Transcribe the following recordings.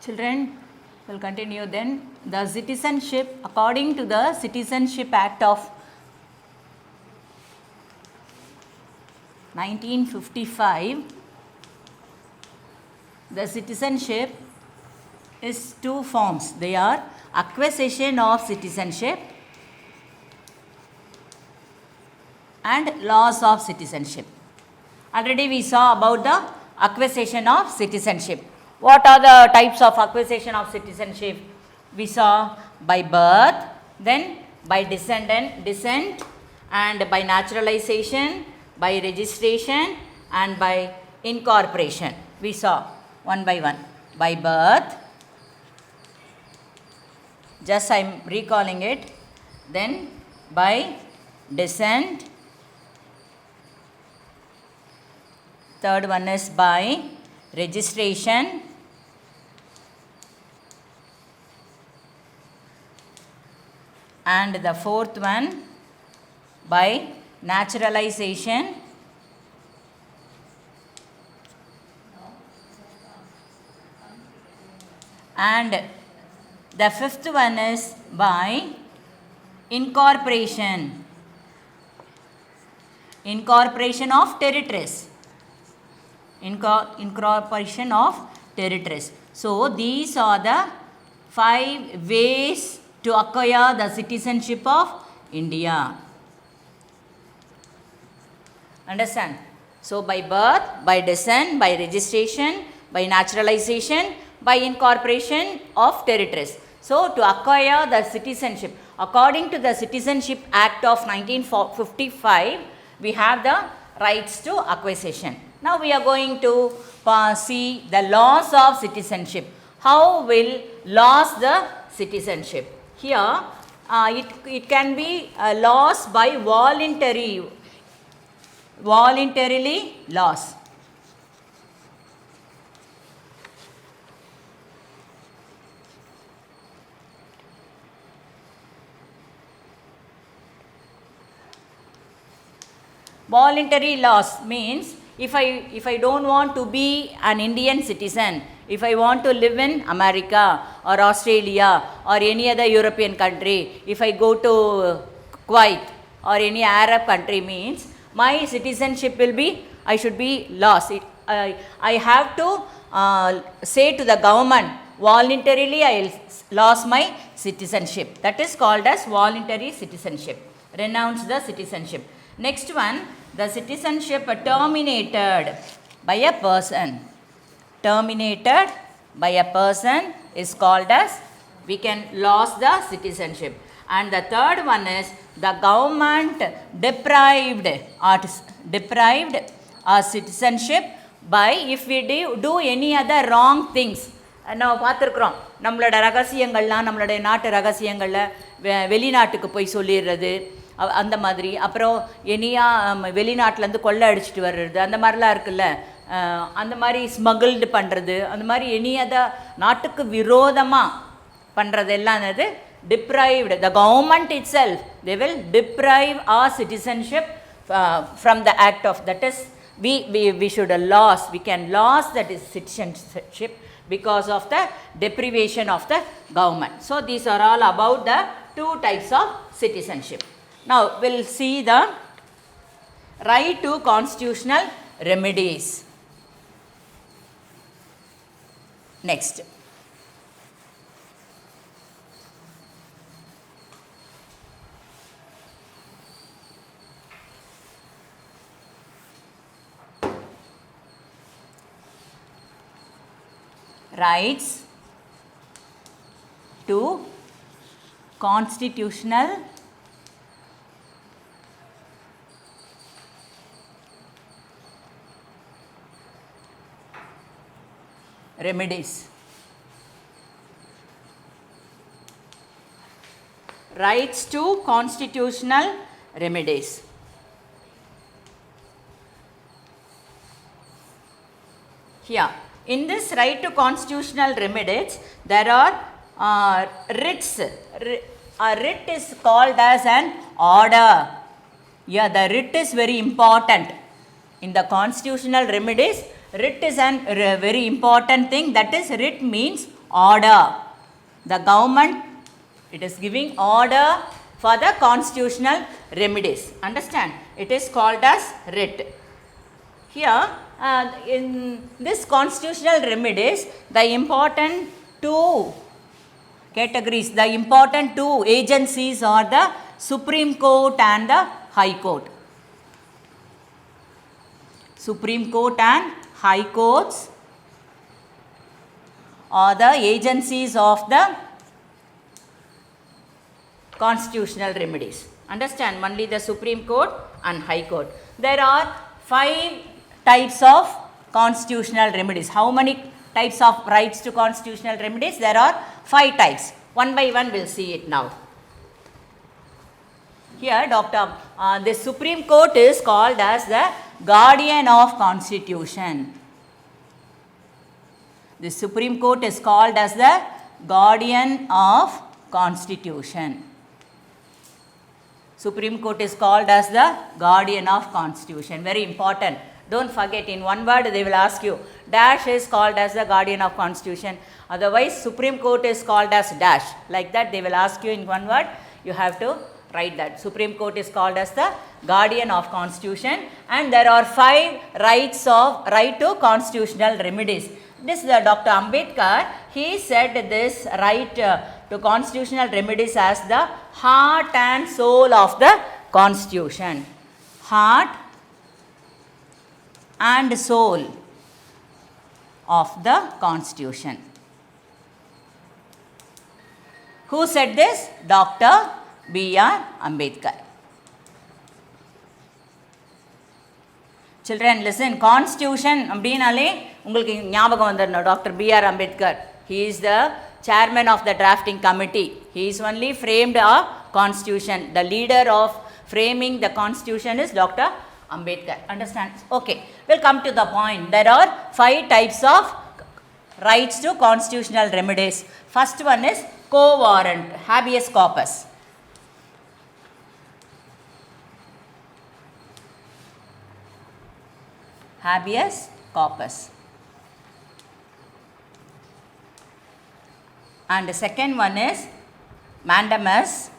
Children, will continue then. The citizenship, according to the Citizenship Act of 1955, the citizenship is two forms. They are acquisition of citizenship and loss of citizenship. Already we saw about the acquisition of citizenship. What are the types of acquisition of citizenship? We saw by birth, then by descent and by naturalization, by registration and by incorporation. We saw one by one. By birth, just I am recalling it, then by descent, third one is by registration, and the fourth one by naturalization, and the fifth one is by incorporation, incorporation of territories. Incorporation of territories. So, these are the 5 ways to acquire the citizenship of India. Understand? So, by birth, by descent, by registration, by naturalization, by incorporation of territories. So, to acquire the citizenship, according to the Citizenship Act of 1955, we have the rights to acquisition. Now, we are going to see the loss of citizenship. How will lose the citizenship? Here, it can be lost by voluntarily loss. Voluntary loss means if I don't want to be an Indian citizen, if I want to live in America or Australia or any other European country, if I go to Kuwait or any Arab country, means my citizenship will be, I should be lost. I have to say to the government, voluntarily I will lose my citizenship. That is called as voluntary citizenship. Renounce the citizenship. Next one, the citizenship terminated by a person. Terminated by a person is called as, we can lose the citizenship. And the third one is the government deprived our citizenship by if we do any other wrong things. நம்ம பார்த்துருக்குறோம், நம்மளோட ரகசியங்கள்லாம் நம்மளுடைய நாட்டு ரகசியங்களில் வெளிநாட்டுக்கு போய் சொல்லிடுறது, அந்த மாதிரி, அப்புறம் இனியா வெளிநாட்டிலேருந்து கொள்ளை அடிச்சுட்டு வர்றது, அந்த மாதிரிலாம் இருக்குல்ல, அந்த மாதிரி ஸ்மகிள்டு பண்ணுறது, அந்த மாதிரி இனியத நாட்டுக்கு விரோதமாக பண்ணுறது எல்லாம் என்னது, deprived. The government itself, they will deprive our citizenship from the act of, that is, we should lose, we can lose that is citizenship because of the deprivation of the government. So, these are all about the 2 types of citizenship. Now, we will see the right to constitutional remedies. Next. Rights to constitutional remedies. Rights to constitutional remedies. Here, in this right to constitutional remedies, there are writs. A writ is called as an order. Yeah, the writ is very important. In the constitutional remedies, writ is a very important thing. That is, writ means order. The government, it is giving order for the constitutional remedies. Understand? It is called as writ. Here, in this constitutional remedies, the important two categories, the important two agencies are the Supreme Court and the High Court. Supreme Court and High Courts are the agencies of the constitutional remedies. Understand? Only the Supreme Court and High Court. There are 5 types of constitutional remedies. How many types of rights to constitutional remedies? There are 5 types. One by one we will see it now. Here, the Supreme Court is called as the guardian of Constitution. The Supreme Court is called as the guardian of Constitution. Supreme Court is called as the guardian of Constitution. Very important. Don't forget, in one word they will ask you, dash is called as the guardian of Constitution. Otherwise, Supreme Court is called as dash. Like that they will ask you in one word. You have to write that. Supreme Court is called as the guardian of Constitution, and there are 5 right to constitutional remedies. This is Dr. Ambedkar. He said this right to constitutional remedies as the heart and soul of the Constitution. Heart and soul of the Constitution. Who said this? Dr. B.R. Ambedkar. Children, listen. Constitution அப்படினாலே உங்களுக்கு ஞாபகம் வந்துடணும் doctor B.R. Ambedkar. He is the chairman of the drafting committee. He is only framed a constitution. The leader of framing the constitution is Dr. Ambedkar. Understand? Okay. We'll come to the point. There are 5 types of rights to constitutional remedies. First one is quo warrant, habeas corpus. Habeas corpus. And the second one is mandamus.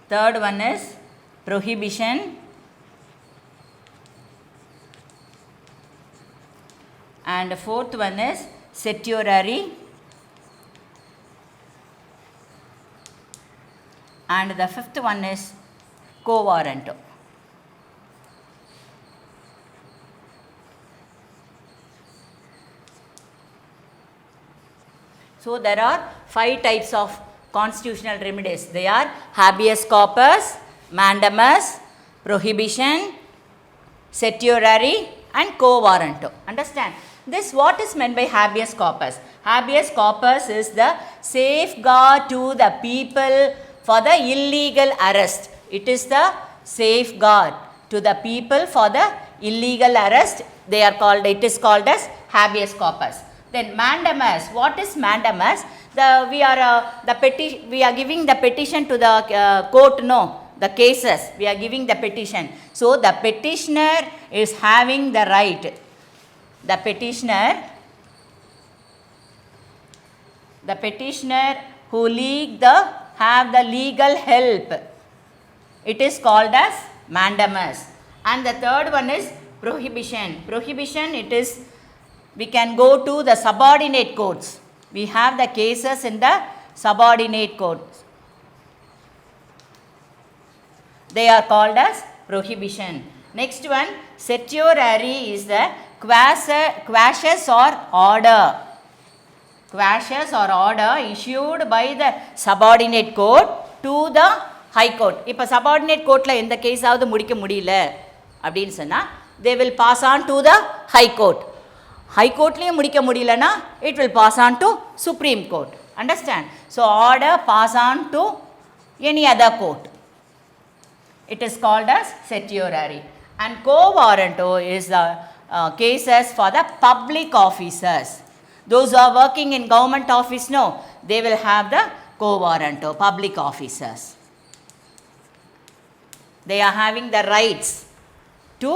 Third one is prohibition. And the fourth one is certiorari. And the fifth one is quo warranto. So, there are 5 types of constitutional remedies. They are habeas corpus, mandamus, prohibition, certiorari and quo warranto. Understand? This what is meant by habeas corpus? Habeas corpus is the safeguard to the people for the illegal arrest. It is the safeguard to the people for the illegal arrest. They are called, it is called as habeas corpus. Then mandamus. What is mandamus? We are giving the petition to the court. No, the cases we are giving the petition. So the petitioner is having the right. The petitioner who have the legal help. It is called as mandamus. And the third one is prohibition. Prohibition, it is, we can go to the subordinate courts. We have the cases in the subordinate courts. They are called as prohibition. Next one, certiorari is the quashes or order. Quashes or order issued by the subordinate court to the high court. இப்போ subordinate courtல எந்த கேஸாவது முடிக்க முடியல அப்படின்னு சொன்னா they will pass on to the high court. High courtலயே முடிக்க முடியலனா it will pass on to Supreme Court. Understand? So order pass on to any other court. It is called as certiorari. And quo warranto is the cases for the public officers. Those who are working in government office, no, they will have the quo warranto, public officers. They are having the rights to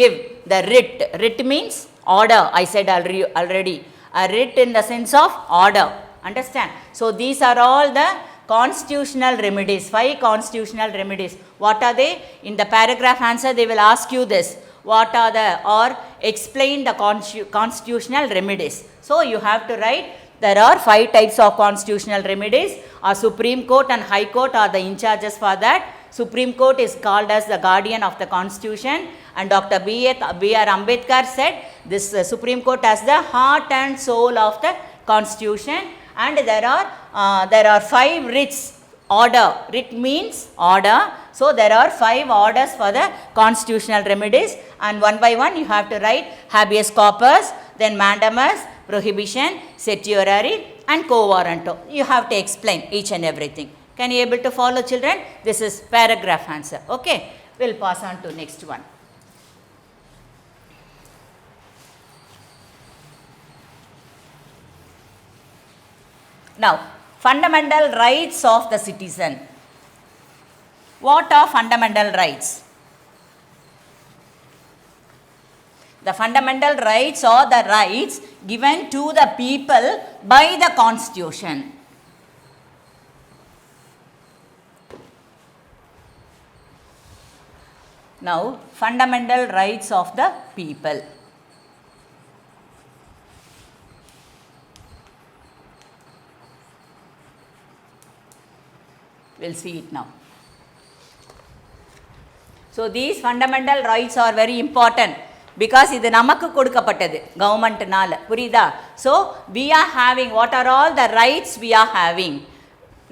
give the writ. Writ means Order, I said already. A writ in the sense of order. Understand? So these are all the constitutional remedies, 5 constitutional remedies. What are they? In the paragraph answer they will ask you this. What are the, or explain the constitutional remedies. So you have to write, there are 5 types of constitutional remedies. A Supreme Court and High Court are the in charges for that. Supreme Court is called as the guardian of the Constitution, and Dr. B.R. Ambedkar said this Supreme Court has the heart and soul of the Constitution, and there are 5 writs. Order, writ means order, so there are 5 orders for the constitutional remedies, and one by one you have to write habeas corpus, then mandamus, prohibition, certiorari and quo warranto. You have to explain each and everything. Can you able to follow, children? This is paragraph answer. Okay, we'll pass on to next one. Now, fundamental rights of the citizen. What are fundamental rights? The fundamental rights are the rights given to the people by the Constitution. Now, fundamental rights of the people. We'll see it now. So these fundamental rights are very important because இது நமக்கு கொடுக்கப்பட்டது கவர்மெண்ட்னால, புரியுதா? So we are having, what are all the rights we are having?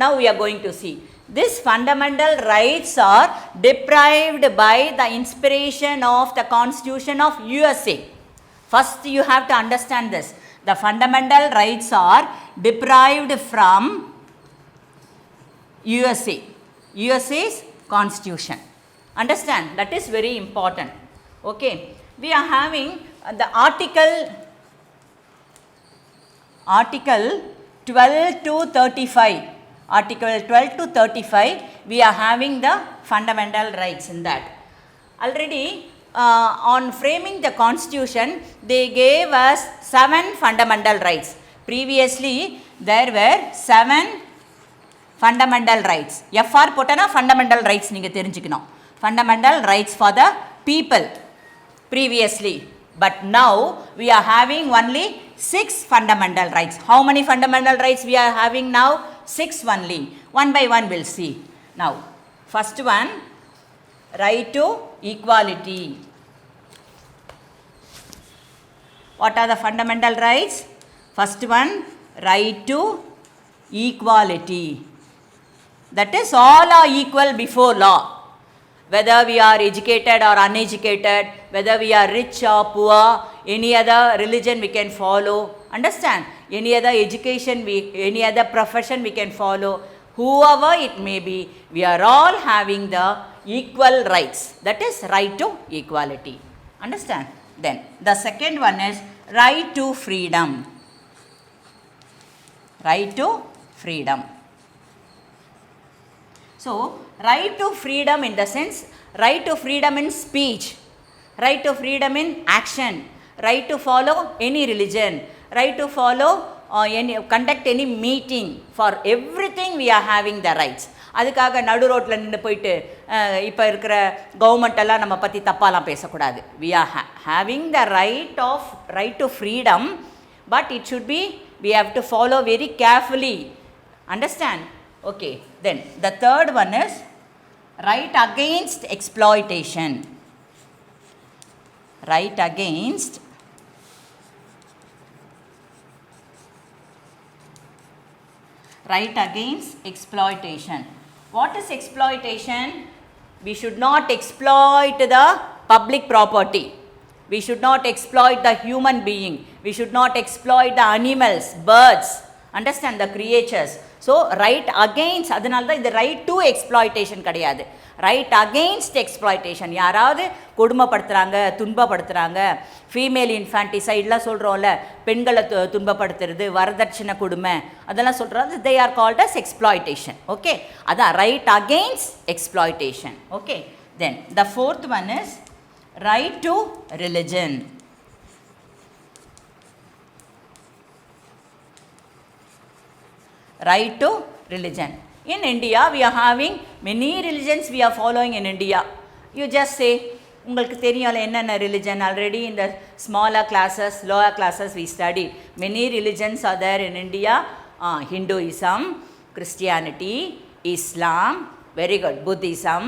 Now we are going to see. These fundamental rights are deprived by the inspiration of the Constitution of USA. First you have to understand this. The fundamental rights are deprived from USA's Constitution. Understand? That is very important. Okay. We are having the Article 12 to 35. Article 12 to 35, we are having the fundamental rights in that. Already on framing the Constitution, they gave us 7 fundamental rights. Previously, there were 7 fundamental rights. FR potana fundamental rights ninga therinjikkanum. Fundamental rights for the people previously. But now we are having only 6 fundamental rights. How many fundamental rights we are having now? 6 only. One by one we'll see. Now, first one, right to equality. What are the fundamental rights? First one, right to equality. That is, all are equal before law. Whether we are educated or uneducated, whether we are rich or poor, any other religion we can follow. Understand? Any other education, any other profession we can follow. Whoever it may be, we are all having the equal rights. That is right to equality. Understand? Then the second one is right to freedom. Right to freedom. So, right to freedom in the sense, right to freedom in speech, right to freedom in action, right to follow any religion, right to follow conduct any meeting. For everything we are having the rights. அதுக்காக நடு ரோட்டில் நின்று போயிட்டு இப்போ இருக்கிற கவர்மெண்ட்டெல்லாம் நம்ம பற்றி தப்பாலாம் பேசக்கூடாது. We are having the right to freedom, but it should be, we have to follow very carefully. Understand? Okay, then the third one is right against exploitation. Right against exploitation. What is exploitation? We should not exploit the public property. We should not exploit the human being. We should not exploit the animals, birds. Understand? The creatures. So, right against, அதனால தான் இது right to exploitation கிடையாது. Right against exploitation. யாராவது கொடுமைப்படுத்துகிறாங்க, துன்பப்படுத்துகிறாங்க, female இன்ஃபான்டிசைட்லாம் சொல்கிறோம்ல, பெண்களை துன்பப்படுத்துறது, வரதட்சணை கொடுமை, அதெல்லாம் சொல்கிறது, they are called as exploitation. Okay, அதான் right against exploitation. Okay, then the fourth one is right to religion. right to religion. In India, we are having many religions we are following in India. You just say, உங்களுக்கு தெரியும்ல என்னென்ன religion already in the smaller classes, lower classes we studied. Many religions are there in India. Hinduism, Christianity, Islam, very good, Buddhism,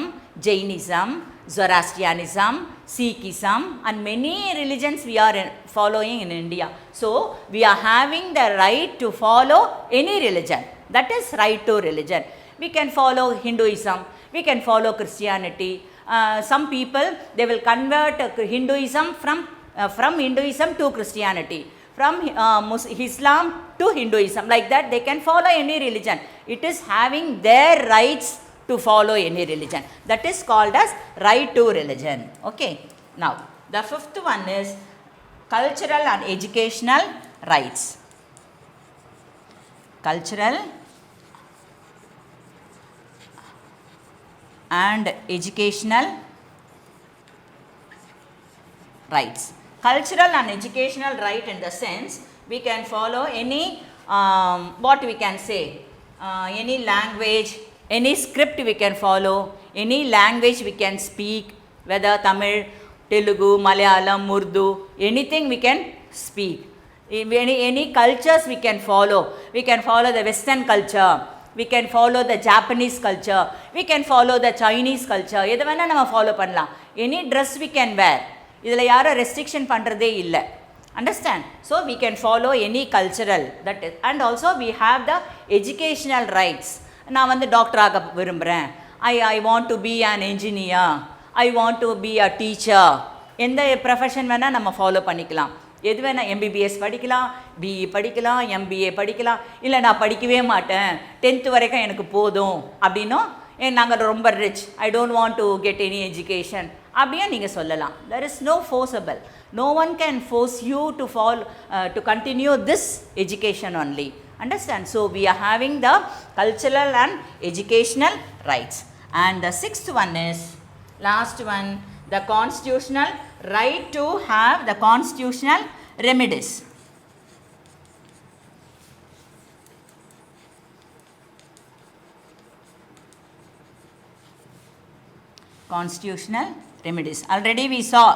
Jainism, Zoroastrianism, Sikhism, and many religions we are following in India. So, we are having the right to follow any religion. That is right to religion. We can follow Hinduism, we can follow Christianity. Some people, they will convert Hinduism from Hinduism to Christianity, from Islam to Hinduism. Like that, they can follow any religion. It is having their rights to follow any religion. That is called as right to religion. Okay. Now, the fifth one is cultural and educational rights. Cultural and educational rights. Cultural and educational right in the sense we can follow any what we can say, any language, any script we can follow, any language we can speak, whether Tamil, Telugu, Malayalam, Urdu, anything we can speak. Any cultures we can follow. We can follow the Western culture, we can follow the Japanese culture, we can follow the Chinese culture. எது வேணால் நம்ம follow பண்ணலாம். Any dress we can wear. இதில் யாரும் restriction பண்ணுறதே இல்லை. Understand? So, we can follow any cultural, that is, and also we have the educational rights. நான் வந்து டாக்டராக விரும்புகிறேன், I want to be an engineer, I want to be a teacher. எந்த profession வேணால் நம்ம ஃபாலோ பண்ணிக்கலாம். எது வேணால் எம்பிபிஎஸ் படிக்கலாம், பிஇ படிக்கலாம், எம்பிஏ படிக்கலாம், இல்லை நான் படிக்கவே மாட்டேன், 10th வரைக்கும் எனக்கு போதும் அப்படின்னும், நாங்கள் ரொம்ப rich, I don't want to get any education அப்படியே நீங்கள் சொல்லலாம். There is no forcible. No one can force you to to continue this education only. Understand? So, we are having the cultural and educational rights. And the sixth one is, last one, the constitutional right to have the constitutional remedies. Constitutional remedies. Already we saw.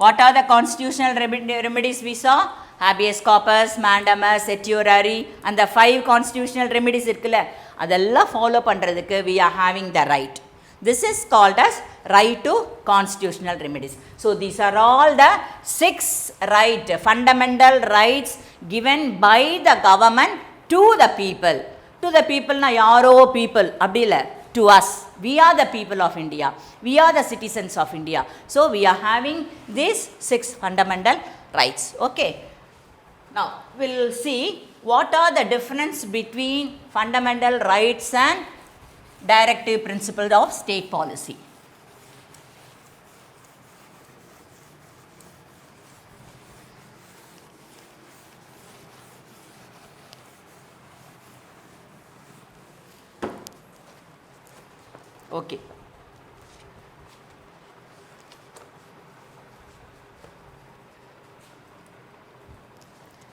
What are the constitutional remedies we saw? Habeas corpus, mandamus, certiorari, and the 5 constitutional remedies இருக்குல்ல, அதெல்லாம் follow பண்ணுறதுக்கு we are having the right. This is called as right to constitutional remedies. So, these are all the 6 fundamental rights given by the government to the people. To the people na yaro people, அப்படி இல்லை, to us. We are the people of India. We are the citizens of India. So, we are having these 6 fundamental rights. Okay. Now, we will see what are the difference between fundamental rights and directive principles of state policy. Okay.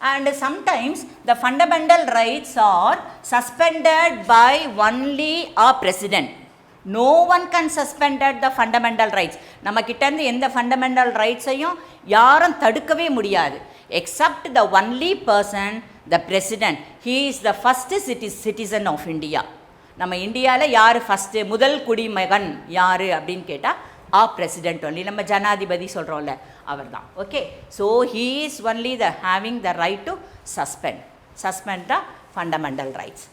And sometimes the fundamental rights are suspended by only a president. No one can suspend the fundamental rights. நம்ம கிட்ட இருந்து எந்த fundamental rights ஐயும் யாரும் தடுக்கவே முடியாது. Except the only person, the president. He is the first citizen of India. நம்ம இந்தியாவில் யார் ஃபஸ்ட்டு முதல் குடிமகன் யார் அப்படின்னு கேட்டால் பிரசிடென்ட் ஒன்லி. நம்ம ஜனாதிபதி சொல்கிறோம்ல, அவர் தான். Okay. So he is only having the right to suspend the fundamental rights.